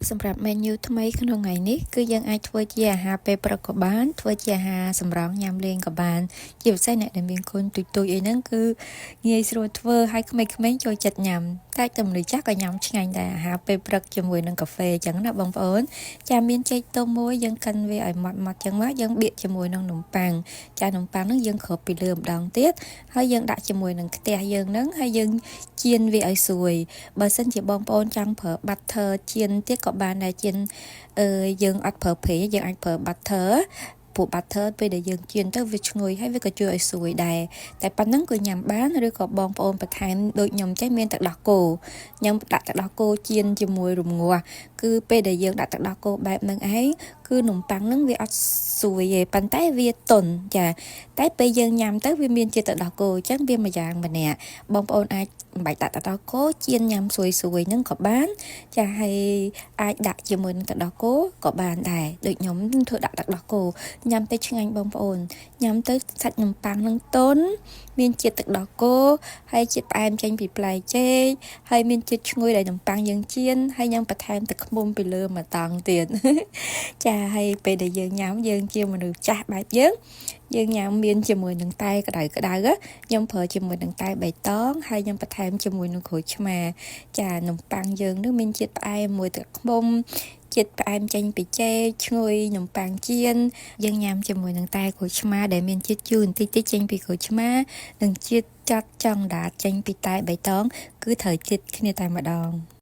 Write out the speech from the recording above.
សម្រាប់ menu ថ្មីក្នុងថ្ងៃនេះគឺយើងអាចធ្វើជាអាហារពេលព្រឹកក៏បានធ្វើជាអាហារសម្រន់ញ៉ាំលេងក៏បានជាពិសេសអ្នកដែលមានកូនទូចៗអីហ្នឹងគឺងាយស្រួលធ្វើហើយក្មេងៗចូលចិត្តញ៉ាំតែមនុស្សចាស់ក៏ញ៉ាំឆ្ងាញ់ដែរអាហារពេលព្រឹកជាមួយនឹងកាហ្វេអញ្ចឹងណាបងប្អូនចាមានចេកទុំមួយយើងកិនវាឲ្យម៉ត់ៗអញ្ចឹងមកយើងបៀកជាមួយនឹងនំប៉័ងចានំប៉័ងហ្នឹងយើងគ្របពីលើម្ដងទៀតហើយយើងដាក់ជាមួយនឹងខ្ទះយើងហ្នឹងហើយយើងចៀនវាឲ្យស្រួយបើសិនជាបងប្អូនចង់ប្រើ butter ចៀនទៀតក៏បានដែរចៀនយើងអត់ប្រើប្រេងយើងអាចប្រើ butter ពួក butter ពេលដែលយើងចៀនទៅវាឈ្ងុយហើយវាក៏ជួយឲ្យស្រួយដែរតែប៉ុណ្ណឹងក៏ញ៉ាំបានឬក៏បងប្អូនបន្ថែមដូចខ្ញុំចេះមានទឹកដោះគោខ្ញុំដាក់ទឹកដោះគោចៀនជាមួយរំងាស់គឺពេលដែលយើងដាក់ទឹកដោះគោបែបហ្នឹងឯងគឺនំប៉័ងហ្នឹងវាអត់ស្រួយទេប៉ុន្តែវាទន់ចាតែពេលយើងញ៉ាំទៅវាមានជាតិទឹកដោះគោអញ្ចឹងវាមួយយ៉ាងម្នាក់បងប្អូនអាចមិនបាច់ដាក់ទឹកដោះគោចៀនញ៉ាំស្រួយហ្នឹងក៏បានចាហើយអាចដាក់ជាមួយនឹងទឹកដោះគោក៏បានដែរដូចខ្ញុំធ្វើដាក់ទឹកដោះគោញ៉ាំទៅឆ្ងាញ់បងប្អូនញ៉ាំទៅសាច់នំប៉័ងនឹងទន់មានជាតិទឹកដោះគោហើយជាតិផ្អែមចេញពីផ្លែចេកហើយមានជាតិឈ្ងុយដែលនំប៉័ងយើងចៀនហើយយើងបន្ថែមទឹកឃ្មុំពីលើម្ដងទៀតចាហើយពេលដែលយើងញ៉ាំយើងជាមនុស្សចាស់បែបយើងញ៉ាំមានជាមួយនឹងតែក្តៅខ្ញុំប្រើជាមួយនឹងតែបៃតងហើយខ្ញុំបន្ថែមជាមួយនឹងក្រូចឆ្មាចានំប៉័ងយើងនឹងមានជាតិផ្អែមមួយទឹកឃ្មុំជាតិផ្អែមចេញពីចេកឈ្ងុយនំប៉័ងចៀនយើងញ៉ាំជាមួយនឹងតែក្រូចឆ្មាដែលមានជាតិជូរបន្តិចចេញពីក្រូចឆ្មានិងជាតិចាត់ចង់ដាតចេញពីតែបៃតងគឺត្រូវជាតិគ្នាតែម្ដង